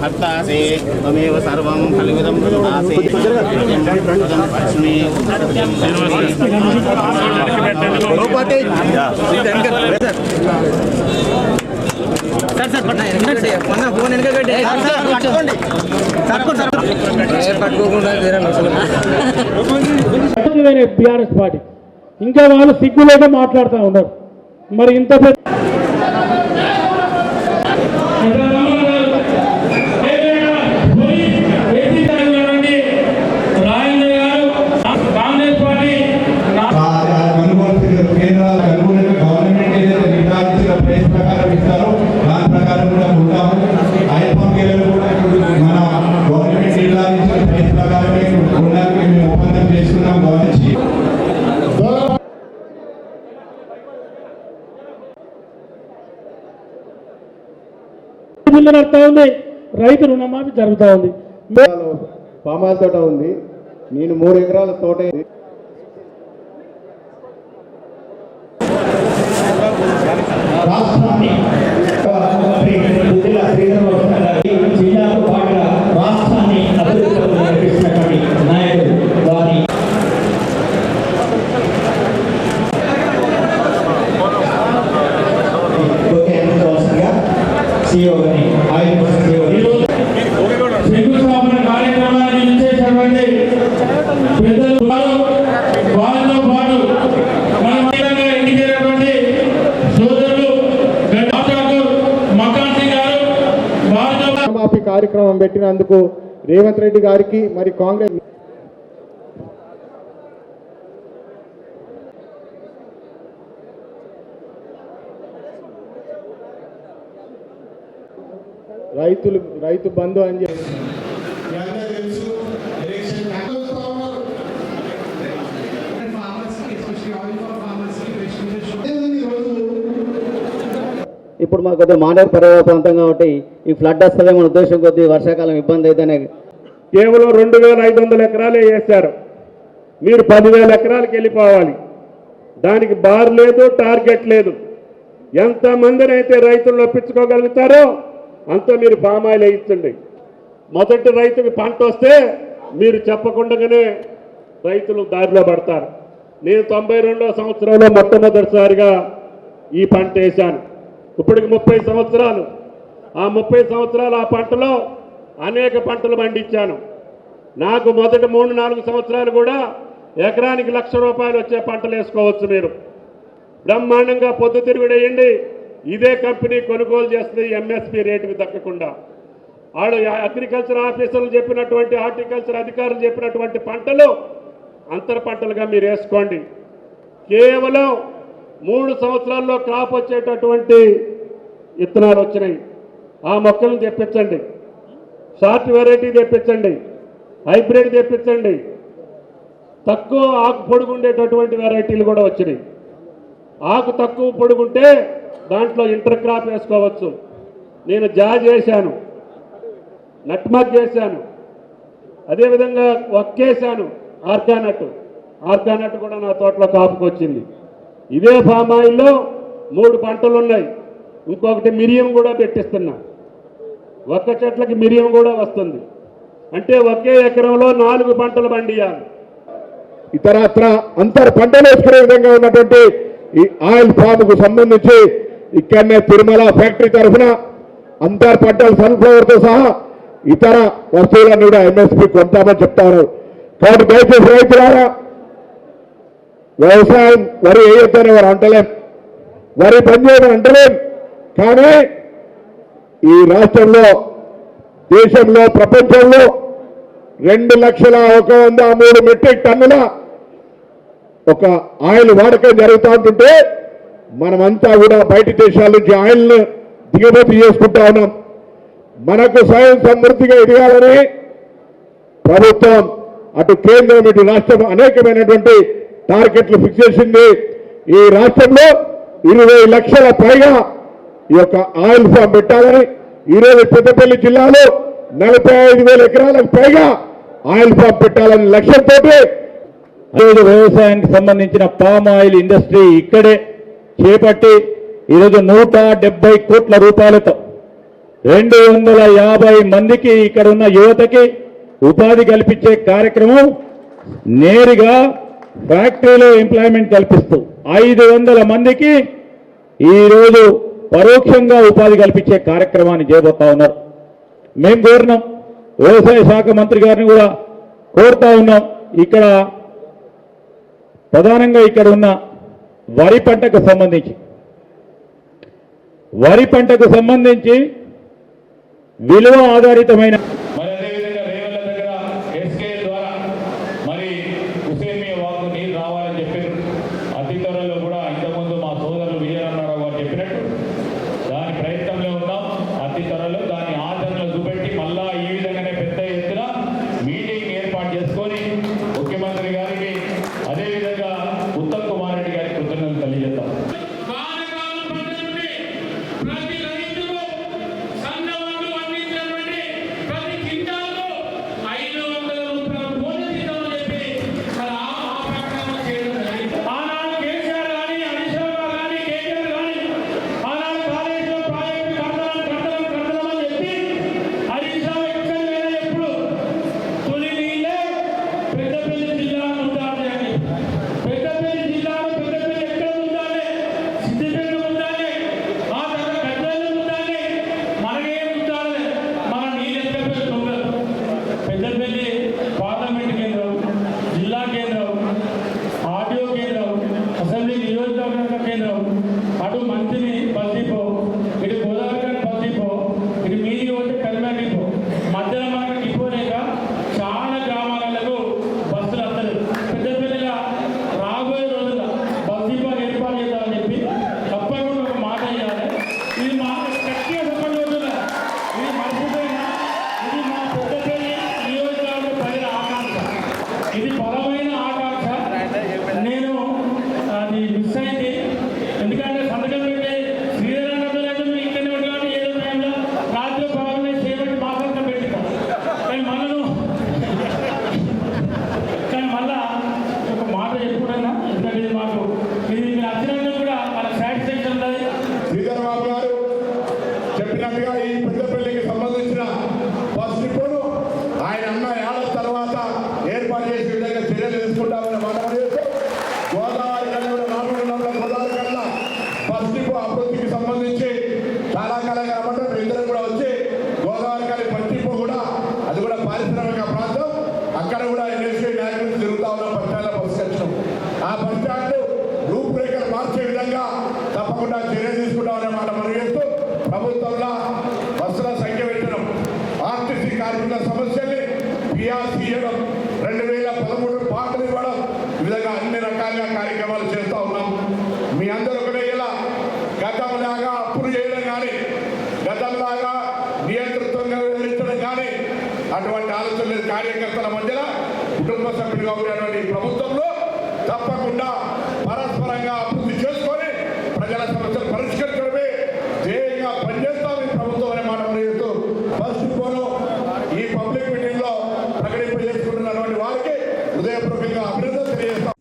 హర్తాసి త్వమేవ సర్వం ఫలితం దదాసి బీఆర్ఎస్ పార్టీ ఇంకా వాళ్ళు సిగ్గులేక మాట్లాడుతూ ఉన్నారు. మరి ఇంత నడుతా ఉంది, రైతు రుణమాఫీ జరుగుతూ ఉంది. పామాయిల్ తోట ఉంది, నేను 3 ఎకరాల తోట కార్యక్రమం పెట్టినందుకు రేవంత్ రెడ్డి గారికి మరి కాంగ్రెస్ రైతు బంధు అని చెప్పి ఇప్పుడు మాకు కొద్దిగా మానేరు పర్యావరణ ప్రాంతం కాబట్టి ఈ ఫ్లడ్ వస్తుందేమో ఉద్దేశం కొద్ది వర్షాకాలం ఇబ్బంది అయితేనే. కేవలం 2500 ఎకరాలే వేశారు, మీరు 10,000 ఎకరాలకు వెళ్ళిపోవాలి. దానికి బార్ లేదు, టార్గెట్ లేదు. ఎంతమందిని అయితే రైతులు ఒప్పించుకోగలుగుతారో అంత మీరు పామాయిల్ వేయించండి. మొదటి రైతుకి పంట వస్తే మీరు చెప్పకుండానే రైతులు దారిలో పడతారు. నేను 92వ సంవత్సరంలో మొట్టమొదటిసారిగా ఈ పంట వేశాను. ఇప్పటికి 30 సంవత్సరాలు. ఆ 30 సంవత్సరాలు ఆ పంటలో అనేక పంటలు పండించాను. నాకు మొదటి 3-4 సంవత్సరాలు కూడా ఎకరానికి ₹1,00,000 వచ్చే పంటలు వేసుకోవచ్చు. మీరు బ్రహ్మాండంగా పొద్దుతిరుగుడు వేయండి, ఇదే కంపెనీ కొనుగోలు చేస్తుంది ఎంఎస్పీ రేటుకు దక్కకుండా. ఆడు అగ్రికల్చర్ ఆఫీసర్లు చెప్పినటువంటి, హార్టికల్చర్ అధికారులు చెప్పినటువంటి పంటలు అంతర పంటలుగా మీరు వేసుకోండి. కేవలం 3 సంవత్సరాల్లో క్రాప్ వచ్చేటటువంటి విత్తనాలు వచ్చినాయి. ఆ మొక్కలను తెప్పించండి, షార్ట్ వెరైటీ తెప్పించండి, హైబ్రిడ్ తెప్పించండి. తక్కువ ఆకు పొడుగు ఉండేటటువంటి వెరైటీలు కూడా వచ్చినాయి. ఆకు తక్కువ పొడుగుంటే దాంట్లో ఇంటర్ క్రాప్ వేసుకోవచ్చు. నేను జాజ్ వేశాను, నట్మగ్ వేశాను, అదేవిధంగా వక్కేశాను, ఆర్గానట్ కూడా నా తోటలో కాపుకొచ్చింది. ఇదే ఫామ్ ఆయిల్లో 3 పంటలు ఉన్నాయి. ఇంకొకటి మిరియం కూడా పెట్టిస్తున్నా. ఒక్క చెట్లకి మిరియం కూడా వస్తుంది. అంటే ఒకే ఎకరంలో 4 పంటలు పండియాలి. ఇతరత్ర అంతర్ పంటలు వేసుకునే విధంగా ఉన్నటువంటి ఈ ఆయిల్ ఫామ్కు సంబంధించి ఇక్కడనే తిరుమల ఫ్యాక్టరీ తరఫున అంతర్ పంటలు సన్ఫ్లవర్తో సహా ఇతర వస్తువులను కూడా ఎంఎస్పీ కొంటామని చెప్తారు. కాబట్టి దయచేసి రైతులారా, వ్యవసాయం వరి వేయొద్దని వారు అంటలేం, వరి బంద్ చేయమని అంటలేం. కానీ ఈ రాష్ట్రంలో, దేశంలో, ప్రపంచంలో 2,103 మెట్రిక్ టన్నుల ఒక ఆయిల్ వాడకం జరుగుతూ ఉంటుంటే మనమంతా కూడా బయట దేశాల నుంచి ఆయిల్ను దిగుమతి చేసుకుంటా ఉన్నాం. మనకు స్వయం సమృద్ధిగా ఎదగాలని ప్రభుత్వం, అటు కేంద్రం, ఇటు రాష్ట్రం అనేకమైనటువంటి టార్గెట్లు ఫిక్స్ చేసింది. ఈ రాష్ట్రంలో 20 లక్షల పైగా ఈ యొక్క ఆయిల్ ఫామ్ పెట్టాలని, ఈరోజు పెద్దపల్లి జిల్లాలో 45,000 ఎకరాలకు పైగా ఆయిల్ ఫామ్ పెట్టాలని లక్ష్యంతో ఈరోజు వ్యవసాయానికి సంబంధించిన పామ్ ఆయిల్ ఇండస్ట్రీ ఇక్కడే చేపట్టి ఈరోజు 170 కోట్ల రూపాయలతో 250 మందికి ఇక్కడ ఉన్న యువతకి ఉపాధి కల్పించే కార్యక్రమం నేరుగా ఫ్యాక్టరీలో ఎంప్లాయ్మెంట్ కల్పిస్తూ 500 మందికి ఈరోజు పరోక్షంగా ఉపాధి కల్పించే కార్యక్రమాన్ని చేయబోతా ఉన్నారు. మేము కోరినాం, వ్యవసాయ శాఖ మంత్రి గారిని కూడా కోరుతా ఉన్నాం. ఇక్కడ ప్రధానంగా ఇక్కడ ఉన్న వరి పంటకు సంబంధించి విలువ ఆధారితమైన మరి అదేవిధంగా రేవుల దగ్గర ఎస్కేఎల్ ద్వారా మరి హుసేమి వాకు నీరు రావాలని చెప్పారు. అతి త్వరలో కూడా ఇంతకుముందు మా సోదరులు విజయనారాయణ గారు చెప్పినట్టు దాని ప్రయత్నంలో ఉన్నాం. అతి త్వరలో దాన్ని ఆచరణలో చూపెట్టి మళ్ళా ఈ విధంగానే పెద్ద ఎత్తున మీటింగ్ ఏర్పాటు చేసుకొని ముఖ్యమంత్రి గారికి అదేవిధంగా ఉత్తమ్ కుమార్ రెడ్డి గారికి కృతజ్ఞతలు తెలియజేస్తాం. ప్రతి రైతుకు సన్నవాళ్ళు అందించినటువంటి ప్రతి కింటాలకు 500 రూపాయల బోనస్ ఇద్దామని చెప్పి మరి ఆ ప్రకటన చేయడం జరిగింది. ఆనాడు కేసీఆర్ కానీ హరీష్ రావు కానీ కేటీఆర్ కానీ ఆనాడు కాళేశ్వరం ప్రాజెక్టు కడతామని చెప్పి హరీష్ రావు ఎక్కడ లేదా ఎప్పుడు తొలి నీళ్ళే పెద్దపల్లి జిల్లాలో ఉండాలి అని పెద్దపల్లి జిల్లాలో పెద్దపల్లి ఎక్కడ ఉండాలి, సిద్దిపేట ఉండాలి, ఆ తర్వాత గజ్వేల్ ఉండాలి, మనకే ఉండాలి, మన నీళ్ళు ఎక్కడ ఉండదు. పెద్దపల్లి పార్లమెంట్ కేంద్రం, జిల్లా కేంద్రం, ఆర్డీఓ కేంద్రం, అసెంబ్లీ నియోజకవర్గ కేంద్రం, అటు మంత్రిని బస్సీపో, ఇటు గోదావరి బస్సీపో, ఇటు మీది పోతే కరిమేర డిపో, మధ్యలో మనకు డిపో లేక చాలా గ్రామాలకు బస్సులు వస్తలేదు. పెద్దపల్లిగా రాబోయే రోజుల్లో బస్ డిపో ఏర్పాటు చేద్దామని చెప్పి తప్పకుండా ఒక మాట ఇవ్వాలి. ఇది మా గట్టిగా చెప్పండి రోజుల్లో ఇది మర్చిపోయినా ఇది మా పెద్దపల్లి నియోజకవర్గ ప్రజల ఆకాంక్ష. ఇది బలమైన ఆకాంక్ష. నేను అది మిస్ అయింది. ఎందుకంటే సంతకం పెట్టి శ్రీధరనగర్లో ఇక్కడ ఉండగానే ఏదో టైంలో రాత్రి భాగంలో చేయబట్టి మా సంతకం పెట్టిస్తాం. కానీ మళ్ళా ఒక మాట చెప్పుకుంటున్నా, ఎందుకంటే ఇది మాకు ఇది మీరు వచ్చినందుకు కూడా మనకు సాటిస్ఫాక్షన్ ఉంటుంది. శ్రీధర్ బాబు గారు చెప్పినట్టుగా ఈ పెద్దపల్లికి సంబంధించిన బస్ డిపోను ఆయన అన్న ఏడాది తర్వాత ఏర్పాటు చేసే విధంగా చర్యలు తీసుకుంటామని మాట చేస్తూ గోదావరి కన్నా నాలుగు గోదావరి కన్నా బస్ డిపో అభివృద్ధికి సంబంధించి చాలా కాలంగా రమ్మంటారు. ఇద్దరు కూడా వచ్చి గోదావరి కానీ బస్ డిపో కూడా అది కూడా పారిశ్రామిక ప్రాంతం, అక్కడ కూడా ఇండస్ట్రీ నాయకులు తిరుగుతా ఉన్న బస్ స్టాండ్లో బస్సు కట్టడం, ఆ బస్ స్టాండ్ రూపురేఖలు మార్చే విధంగా తప్పకుండా చర్య తీసుకుంటామనే మాట మనం చేస్తూ ప్రభుత్వంలో బస్సుల సంఖ్య పెట్టడం, ఆర్టీసీ కార్మికుల సమస్యల్ని పిఆర్సీ ఇవ్వడం, 2013 పాటలు ఇవ్వడం, ఈ విధంగా అన్ని రకాలుగా కార్యక్రమాలు చేస్తూ ఉన్నాం. మీ అందరూ ఒకటే ఇలా గతంలాగా అప్పులు చేయడం కానీ గతంలాగా నియంతృత్వంగా వివరించడం కానీ అటువంటి ఆలోచన లేదు. కార్యకర్తల మధ్యలో కుటుంబ సభ్యులుగా ఉన్నటువంటి ఈ ప్రభుత్వంలో తప్పకుండా పరస్పరంగా అభివృద్ధి చేసుకొని ప్రజల సమస్యలు పరిష్కరించడమే ధ్యేయంగా పనిచేస్తాం ఈ ప్రభుత్వం అనే మాట చేస్తూ ఫస్ట్ ఫోను ఈ పబ్లిక్ మీటింగ్ లో ప్రకటింపజేసుకుంటున్నటువంటి వారికి హృదయపూర్వకంగా అభినందన తెలియజేస్తాం.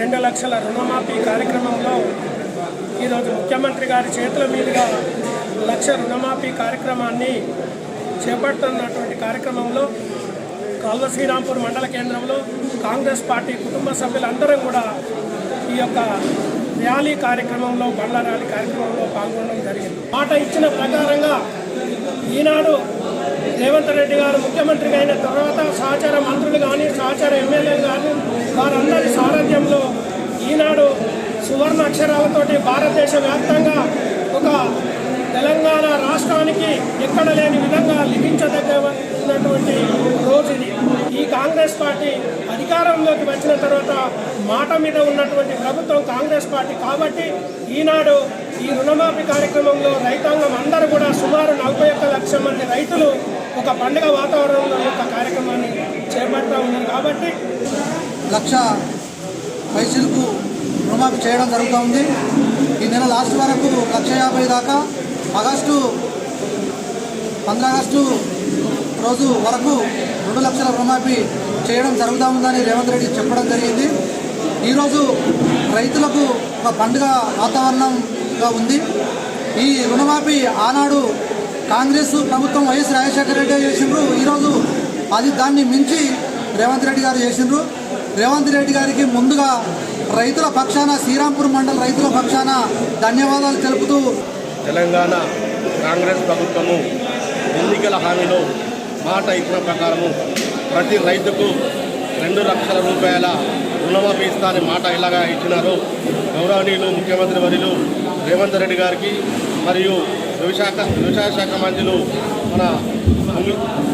2 లక్షల రుణమాఫీ కార్యక్రమంలో ఈరోజు ముఖ్యమంత్రి గారి చేతుల మీదుగా 1 లక్ష రుణమాఫీ కార్యక్రమాన్ని చేపడుతున్నటువంటి కార్యక్రమంలో కాల్వ శ్రీరాంపూర్ మండల కేంద్రంలో కాంగ్రెస్ పార్టీ కుటుంబ సభ్యులందరం కూడా ఈ యొక్క ర్యాలీ కార్యక్రమంలో బండ్ల ర్యాలీ కార్యక్రమంలో పాల్గొనడం జరిగింది. మాట ఇచ్చిన ప్రకారంగా ఈనాడు రేవంత్ రెడ్డి గారు ముఖ్యమంత్రిగా అయిన తర్వాత సహచార మంత్రులు కానీ సహచార ఎమ్మెల్యేలు కానీ వారందరి సారథ్యంలో ఈనాడు సువర్ణ అక్షరాలతోటి భారతదేశ వ్యాప్తంగా ఒక తెలంగాణ రాష్ట్రానికి ఎక్కడ లేని విధంగా లిఖించదగినటువంటి రోజు ఇది. ఈ కాంగ్రెస్ పార్టీ అధికారంలోకి వచ్చిన తర్వాత మాట మీద ఉన్నటువంటి ప్రభుత్వం కాంగ్రెస్ పార్టీ కాబట్టి ఈనాడు ఈ రుణమాఫీ కార్యక్రమంలో రైతాంగం అందరూ కూడా సుమారు 41 లక్షల మంది రైతులు ఒక పండుగ వాతావరణంలో యొక్క కార్యక్రమాన్ని చేపడతా ఉన్నారు. కాబట్టి 1 లక్ష పైసలకు రుణమాఫీ చేయడం జరుగుతూ ఉంది. ఈ నెల లాస్ట్ వరకు 1,50,000 దాకా ఆగస్టు 15 ఆగస్టు రోజు వరకు 2 లక్షల రుణమాఫీ చేయడం జరుగుతూ ఉందని రేవంత్ రెడ్డి చెప్పడం జరిగింది. ఈరోజు రైతులకు ఒక పండుగ వాతావరణంగా ఉంది. ఈ రుణమాఫీ ఆనాడు కాంగ్రెస్ ప్రభుత్వం వైఎస్ రాజశేఖర రెడ్డి చేసిండ్రు. ఈరోజు దాన్ని మించి రేవంత్ రెడ్డి గారు చేసిండ్రు. రేవంత్ రెడ్డి గారికి ముందుగా రైతుల పక్షాన శ్రీరాంపూర్ మండల రైతుల పక్షాన ధన్యవాదాలు తెలుపుతూ తెలంగాణ కాంగ్రెస్ ప్రభుత్వము ఎన్నికల హామీలో మాట ఇచ్చిన ప్రకారము ప్రతి రైతుకు 2 లక్షల రూపాయల రుణమాఫీ ఇస్తానని మాట ఇలాగా ఇచ్చినారు. గౌరవనీయులు ముఖ్యమంత్రి వర్యులు రేవంత్ రెడ్డి గారికి మరియు వ్యవసాయ శాఖ మంత్రులు మన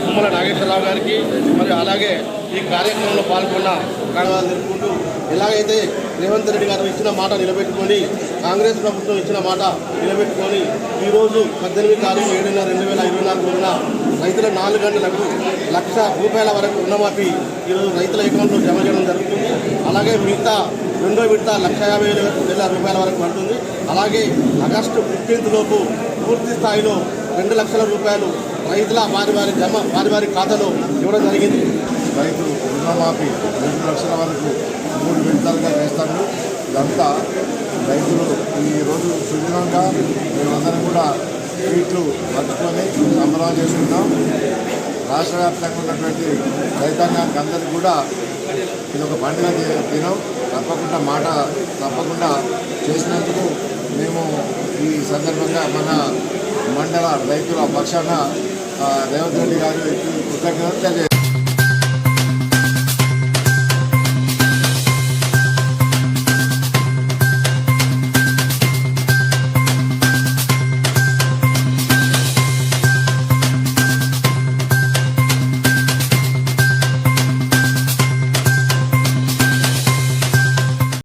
తుమ్మల నాగేశ్వరరావు గారికి మరియు అలాగే ఈ కార్యక్రమంలో పాల్గొన్న ధన్యవాదాలు తెలుపుకుంటూ ఎలాగైతే రేవంత్ రెడ్డి గారు ఇచ్చిన మాట నిలబెట్టుకొని కాంగ్రెస్ ప్రభుత్వం ఇచ్చిన మాట నిలబెట్టుకొని ఈరోజు 18/7/2024 రోజున రైతుల 4 గంటలకు 1 లక్ష రూపాయల వరకు రుణమాఫీ ఈరోజు రైతుల అకౌంట్లో జమ చేయడం జరుగుతుంది. అలాగే మిగతా 2వ విడత 1,50,000 రూపాయల వరకు పడుతుంది. అలాగే ఆగస్టు 15 లోపు పూర్తి స్థాయిలో 2 లక్షల రూపాయలు రైతుల వారి ఖాతాలో ఇవ్వడం జరిగింది. రైతు రుణమాఫీ 2 లక్షల వరకు 3 విడతలుగా చేస్తాము. ఇదంతా రైతులు ఈరోజు సుదీర్ఘంగా మేమందరం కూడా సీట్లు పంచుకొని సంబరాలు చేసుకుంటాం. రాష్ట్ర వ్యాప్తంగా ఉన్నటువంటి రైతాంగానికి అందరికీ కూడా ఇది ఒక పండుగ దినం. తప్పకుండా చేసినందుకు మేము ఈ సందర్భంగా మన మండల రైతుల పక్షాన రేవంత్ రెడ్డి గారికి కృతజ్ఞతలు తెలియజేస్తాం.